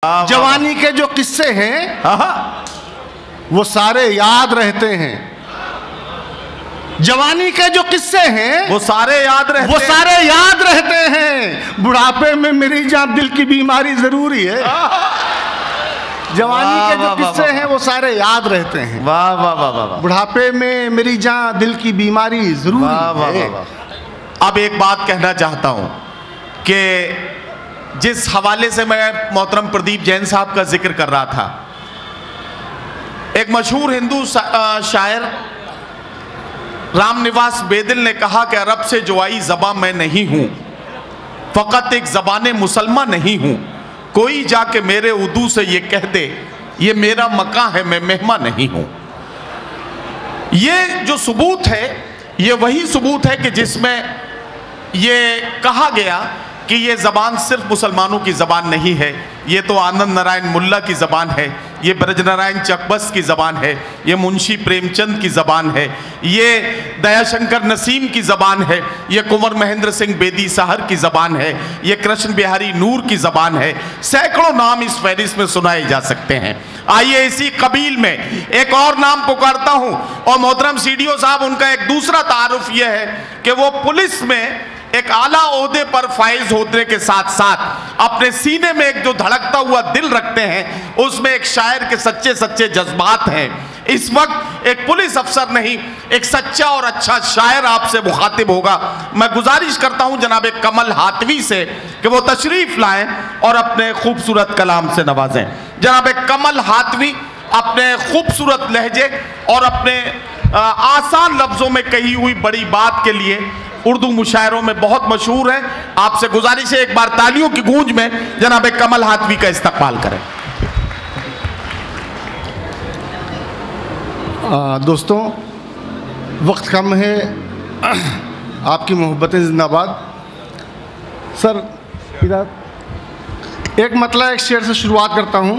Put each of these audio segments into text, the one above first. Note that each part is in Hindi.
जवानी के जो किस्से हैं वो सारे याद रहते हैं। जवानी के जो किस्से हैं वो सारे याद रहते हैं। बुढ़ापे में मेरी जान दिल की बीमारी जरूरी है। जवानी के जो किस्से हैं वो सारे याद रहते हैं। वाह वाह वाह वाह। बुढ़ापे में मेरी जान दिल की बीमारी जरूरी है। अब एक बात कहना चाहता हूं कि जिस हवाले से मैं मोहतरम प्रदीप जैन साहब का जिक्र कर रहा था, एक मशहूर हिंदू शायर रामनिवास बेदिल ने कहा कि अरब से जो आई ज़बां मैं नहीं हूं, फ़कत एक ज़बान मुसलमान नहीं हूं। कोई जाके मेरे उर्दू से ये कह दे ये मेरा मकान है, मैं मेहमान नहीं हूं। ये जो सबूत है ये वही सबूत है कि जिसमें ये कहा गया कि ये ज़बान सिर्फ मुसलमानों की ज़बान नहीं है, ये तो आनंद नारायण मुल्ला की ज़बान है, ये ब्रजनारायण चकबस की ज़बान है, ये मुंशी प्रेमचंद की ज़बान है, ये दयाशंकर नसीम की ज़बान है, ये कुंवर महेंद्र सिंह बेदी सहर की ज़बान है, ये कृष्ण बिहारी नूर की ज़बान है। सैकड़ों नाम इस फहरिस्त में सुनाए जा सकते हैं। आइए इसी कबील में एक और नाम पुकारता हूँ, और मोहतरम सीडीओ साहब उनका एक दूसरा तारुफ यह है कि वो पुलिस में एक आला ओहदे पर फाइज होने के साथ साथ अपने सीने में एक जो धड़कता हुआ दिल रखते हैं, उसमें एक शायर के सच्चे सच्चे जज्बात हैं। इस वक्त एक पुलिस अफसर नहीं, एक सच्चा और अच्छा शायर आपसे मुखातिब होगा। मैं गुजारिश करता हूं जनाब कमल हाथवी से कि वो तशरीफ लाएं और अपने खूबसूरत कलाम से नवाजें। जनाब कमल हाथवी अपने खूबसूरत लहजे और अपने आसान लफ्जों में कही हुई बड़ी बात के लिए उर्दू मुशायरों में बहुत मशहूर है। आपसे गुजारिश है एक बार तालियों की गूंज में जनाब कमल हाथवी का इस्तकबाल करें। दोस्तों, वक्त कम है, आपकी मोहब्बतें जिंदाबाद। सर इधर एक मतलब एक शेर से शुरुआत करता हूँ।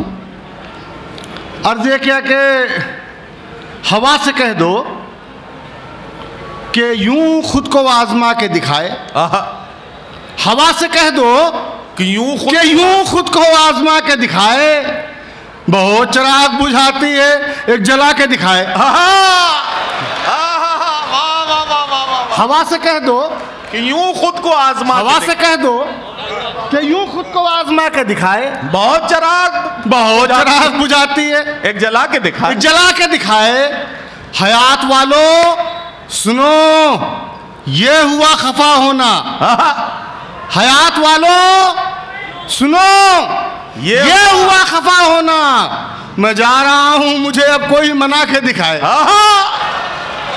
अर्ज ये किया कि हवा से कह दो कि यूं खुद को आजमा के दिखाए। हवा से कह दो कि यूं खुद को आजमा के दिखाए। बहुत चिराग बुझाती है एक जला के दिखाए। हवा से कह दो कि यूं खुद को आजमा, हवा से कह दो कि यूं खुद को आजमा के दिखाए। बहुत चिराग बुझाती है एक जला के दिखाए, एक जला के दिखाए। हयात वालों सुनो ये हुआ खफा होना। हयात वालों सुनो ये हुआ खफा होना। मैं जा रहा हूं मुझे अब कोई मना के दिखाए।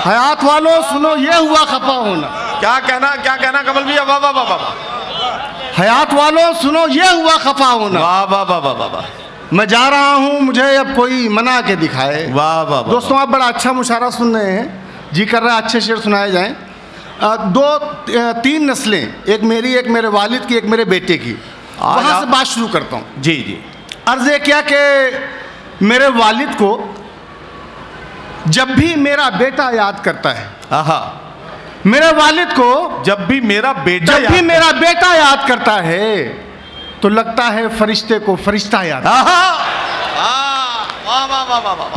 हयात वालों सुनो ये हुआ खफा होना। क्या कहना कमल भैया? वाह वाह वाह वाह। हयात वालों सुनो ये हुआ खफा होना। वाह वाह वाह वाह वाह। मैं जा रहा हूं मुझे अब कोई मना के दिखाए। वाह वाह। दोस्तों, आप बड़ा अच्छा मुशायरा सुन रहे हैं, जी कर रहा है अच्छे शेर सुनाए जाएं। तीन नस्लें, एक मेरी, एक मेरे वालिद की, एक मेरे बेटे की, वहाँ से बात शुरू करता हूँ। जी जी। अर्ज़ ये क्या कि मेरे वालिद को जब भी मेरा बेटा याद करता है, मेरे वालिद को जब भी मेरा बेटा याद करता है तो लगता है फरिश्ते को फरिश्ता याद।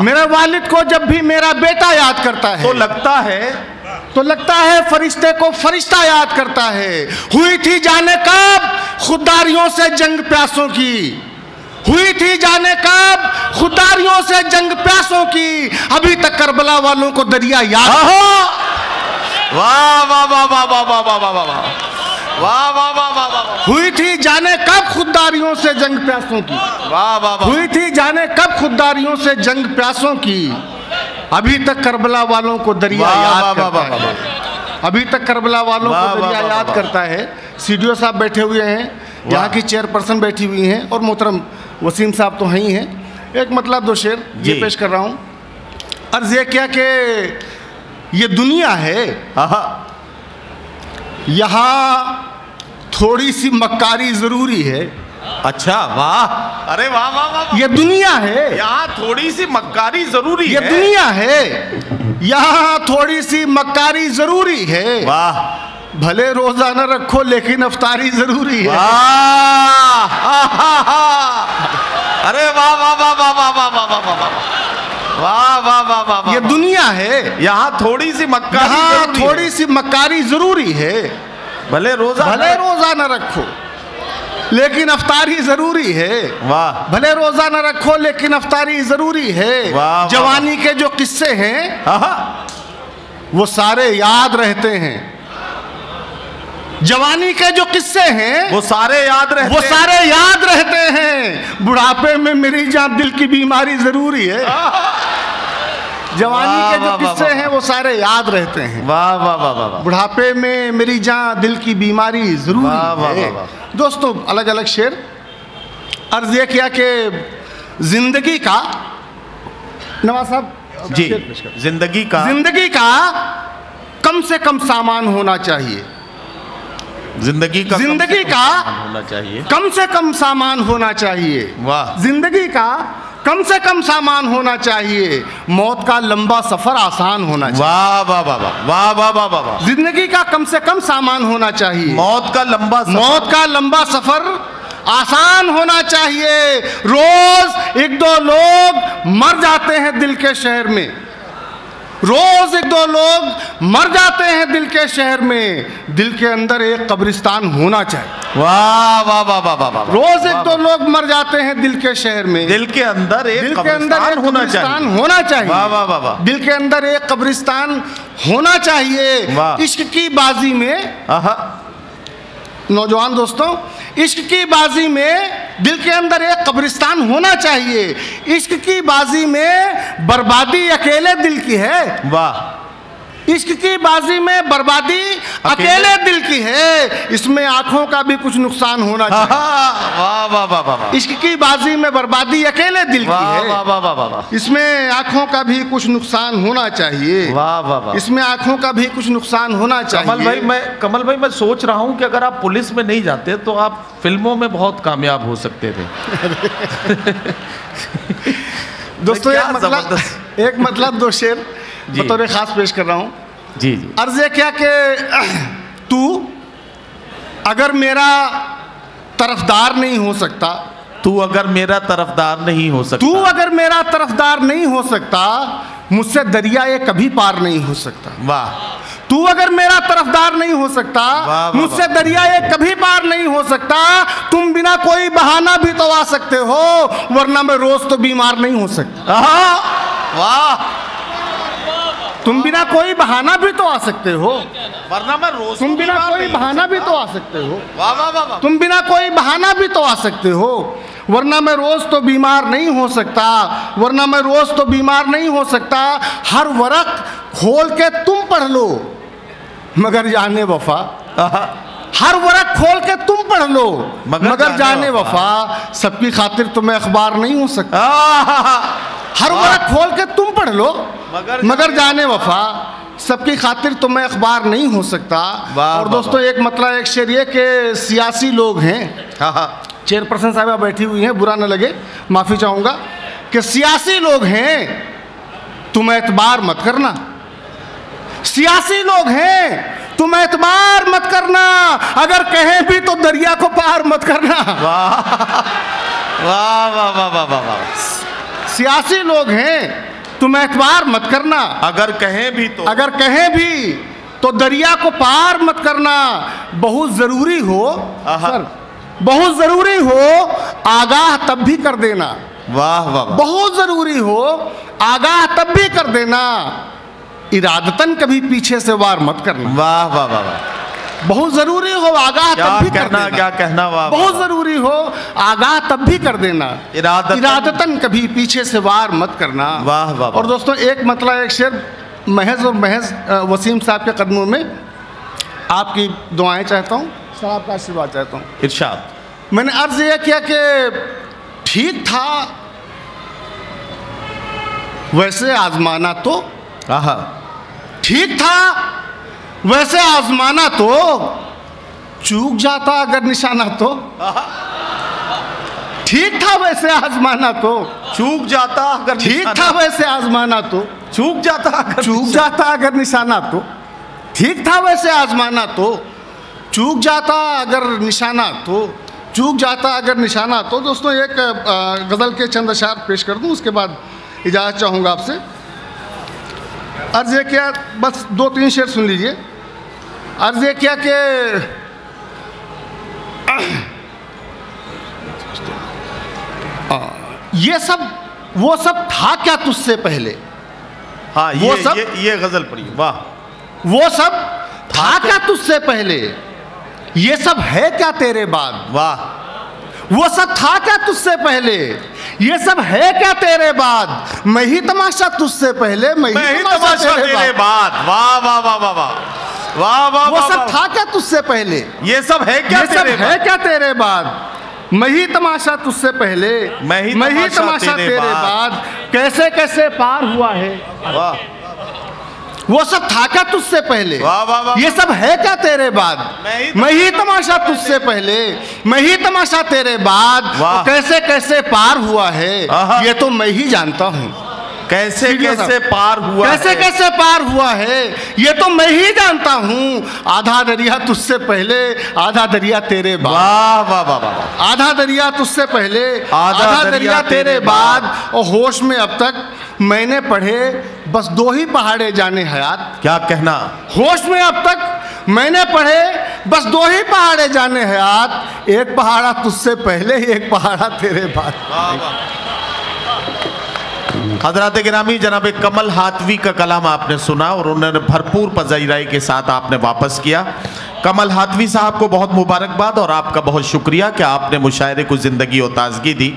मेरे वालिद को जब भी मेरा बेटा याद करता है तो लगता है फरिश्ते को फरिश्ता याद करता है। हुई थी जाने कब खुदारियों से जंग प्यासों की, हुई थी जाने कब खुदारियों से जंग प्यासों की। अभी तक करबला वालों को दरिया याद। वाह वाह वाह वाह वाह वाह वाह वाह वाह वाह वाह वाह वाह। हुई थी जाने कब खुदारियों से जंग प्यासों की। वाह वाह। हुई थी जाने कब खुदारियों से जंग प्यासों की। अभी तक करबला वालों को दरिया याद करता है। अभी तक करबला वालों को दरिया याद करता है। सीडीओ साहब बैठे हुए हैं, यहाँ की चेयरपर्सन बैठी हुई हैं, और मोहतरम वसीम साहब तो हैं ही हैं। एक मतलब दो शेर ये पेश कर रहा हूँ। अर्ज ये क्या कि ये दुनिया है, यहाँ थोड़ी सी मक्कारी जरूरी है। अच्छा, वाह, अरे वाह वाह वाह। ये दुनिया है, यहाँ थोड़ी सी मक्कारी जरूरी है। ये दुनिया है, यहाँ थोड़ी सी मक्कारी जरूरी है। वाह। भले रोजा न रखो लेकिन अफ्तारी जरूरी है। अरे वाह वाह वाह वाह वाह वाह वाह वाह वाह वाह वाह वाह वाह, ये दुनिया है। यहाँ थोड़ी सी मक्कारी, यहाँ थोड़ी सी मक्कारी जरूरी है। भले रोजा न रखो लेकिन अफ्तारी जरूरी है। वाह। भले रोजा न रखो लेकिन अफ्तारी जरूरी है। वाह। जवानी के जो किस्से हैं वो सारे याद रहते हैं। जवानी के जो किस्से हैं वो सारे याद रहते हैं। बुढ़ापे में मेरी जान दिल की बीमारी जरूरी है। जवानी के जो किस्से हैं वो सारे याद रहते हैं। वाह वाह वाह वाह। बुढ़ापे में मेरी जान दिल की बीमारी जरूरी है। दोस्तों अलग अलग शेर अर्ज ये किया कि जिंदगी का, नवाज साहब जी, जिंदगी का कम से कम सामान होना चाहिए। जिंदगी का होना चाहिए, कम से कम सामान होना चाहिए। वाह। जिंदगी का कम से कम सामान होना चाहिए। मौत का लंबा सफर आसान होना चाहिए। वाह वाह वाह वाह वाह वाह वाह वाह। जिंदगी का कम से कम सामान होना चाहिए। मौत का लंबा सफर आसान होना चाहिए। रोज एक दो लोग मर जाते हैं दिल के शहर में। रोज एक दो लोग मर जाते हैं दिल के शहर में। दिल के अंदर एक कब्रिस्तान होना चाहिए। वाह वाह वाह वाह वाह। रोज एक दो लोग मर जाते हैं दिल के शहर में। दिल के अंदर एक कब्रिस्तान होना चाहिए। वाह वाह वाह वाह। दिल के अंदर एक कब्रिस्तान होना चाहिए। इश्क की बाजी में, नौजवान दोस्तों, इश्क की बाजी में दिल के अंदर एक कब्रिस्तान होना चाहिए। इश्क की बाजी में बर्बादी अकेले दिल की है। वाह। इश्क की बाजी में बर्बादी अकेले दिल की है। इसमें आंखों का भी कुछ नुकसान होना चाहिए। वाह वाह वाह वाह। इश्क की बाजी में बर्बादी अकेले दिल की है। वाह वाह वाह वाह। इसमें आंखों का भी कुछ नुकसान होना चाहिए। वाह वाह वाह। इसमें आंखों का भी कुछ नुकसान होना चाहिए। कमल भाई मैं सोच रहा हूँ कि अगर आप पुलिस में नहीं जाते तो आप फिल्मों में बहुत कामयाब हो सकते थे। दोस्तों एक मतलब दो शेर बतौर खास पेश कर रहा हूँ। जी जी। अर्ज क्या कि तू अगर मेरा तरफदार नहीं हो सकता, तू अगर मेरा तरफदार नहीं हो सकता, तू अगर मेरा तरफदार नहीं हो सकता, मुझसे दरिया ये कभी पार नहीं हो सकता। वाह। तू अगर मेरा तरफदार नहीं हो सकता, मुझसे दरिया ये कभी पार नहीं हो सकता। तुम बिना कोई बहाना भी तो आ सकते हो, वरना मैं रोज तो बीमार नहीं हो सकता। वाह। तुम बिना कोई बहाना भी तो आ सकते हो, वरना मैं रोज, तुम बिना कोई बहाना भी तो आ सकते हो। वाह वाह वाह। तुम बिना कोई बहाना भी तो आ सकते हो, वरना मैं रोज तो बीमार नहीं हो सकता। वरना मैं रोज तो बीमार नहीं हो सकता। हर वरक खोल के तुम पढ़ लो मगर जाने वफा। हर वरक खोल के तुम पढ़ लो मगर जाने वफा। सबकी खातिर तो मैं अखबार नहीं हो सकता। हर वरक खोल के तुम पढ़ लो मगर जाने वफा। सबकी खातिर तो मैं अखबार नहीं हो सकता। और दोस्तों एक मतलब एक शेर ये कि सियासी लोग हैं, चेयरपर्सन साहब बैठी हुई हैं, बुरा न लगे माफ़ी चाहूँगा, कि सियासी लोग हैं तुम एतबार मत करना। सियासी लोग हैं तुम एतबार मत करना, अगर कहें भी तो दरिया को पार मत करना। वाह वाह वाह वाह वाह वाह। सियासी लोग हैं तुम एतबार मत करना, अगर कहें भी तो दरिया को पार मत करना। बहुत ज़रूरी हो सर, बहुत ज़रूरी हो आगाह तब भी कर देना। वाह वाह। बहुत ज़रूरी हो आगाह तब भी कर देना, इरादतन कभी पीछे से वार मत करना। वाह वाह वाह। बहुत जरूरी हो आगाह तब भी कर देना। क्या कहना। वाह। बहुत जरूरी हो आगाह तब भी कर देना, इरादतन कभी पीछे से वार मत करना। वाह वाह। और दोस्तों एक मतलब एक शेर महज और महज वसीम साहब के कदमों में आपकी दुआएं चाहता हूँ, सर आपका आशीर्वाद चाहता हूँ। इरशाद। मैंने अर्ज यह किया कि ठीक था वैसे आजमाना तो, ठीक था वैसे आजमाना तो, चूक जाता अगर निशाना तो। ठीक था वैसे आजमाना तो, चूक जाता अगर, ठीक था वैसे आजमाना तो, चूक जाता अगर निशाना तो। ठीक था वैसे आजमाना तो, चूक जाता अगर निशाना तो। चूक जाता अगर निशाना। तो दोस्तों एक गज़ल के चंद अशार पेश कर दूं, उसके बाद इजाज़त चाहूँगा आपसे। अर्ज़ ये किया, बस 2-3 शेर सुन लीजिए। अर्ज़ ये किया कि ये सब वो सब था क्या तुझसे पहले। हाँ, ये गज़ल पढ़ी, वाह। वो सब था क्या तुझसे पहले, ये सब है क्या तेरे बाद। वाह। वो सब था क्या तुझसे पहले, ये सब है क्या तेरे बाद, मैं ही तमाशा तुझसे पहले, मैं ही तमाशा तेरे बाद। वाह वाह वाह वाह वाह वाह वाह। वो सब था क्या तुझसे पहले, ये सब है क्या तेरे बाद, मैं ही तमाशा तुझसे पहले, मैं ही तमाशा तेरे बाद, कैसे कैसे पार हुआ है। वाह। वो सब था क्या तुझसे पहले, वाह वाह वाह। ये सब है क्या तेरे बाद, मैं ही तमाशा तुझसे पहले, मैं ही तमाशा तेरे बाद, कैसे कैसे पार हुआ है, ये तो मैं ही जानता हूँ। कैसे कैसे पार हुआ, कैसे कैसे पार हुआ है, ये तो मैं ही जानता हूँ। आधा दरिया तुझसे पहले, आधा दरिया तेरे बाद। वाह वाह वाह वाह। आधा दरिया तुझसे पहले, आधा दरिया तेरे बाद, और होश में अब तक मैंने पढ़े बस 2 ही पहाड़े जाने हयात। क्या कहना। होश में अब तक मैंने पढ़े बस 2 ही पहाड़े जाने हयात, एक पहाड़ा तुझसे पहले, एक पहाड़ा तेरे बाद। हजरात गिरामी, जनाब कमल हाथवी का कलाम आपने सुना और उन्होंने भरपूर पज़ीराई के साथ आपने वापस किया। कमल हाथवी साहब को बहुत मुबारकबाद और आपका बहुत शुक्रिया कि आपने मुशायरे को ज़िंदगी और ताज़गी दी।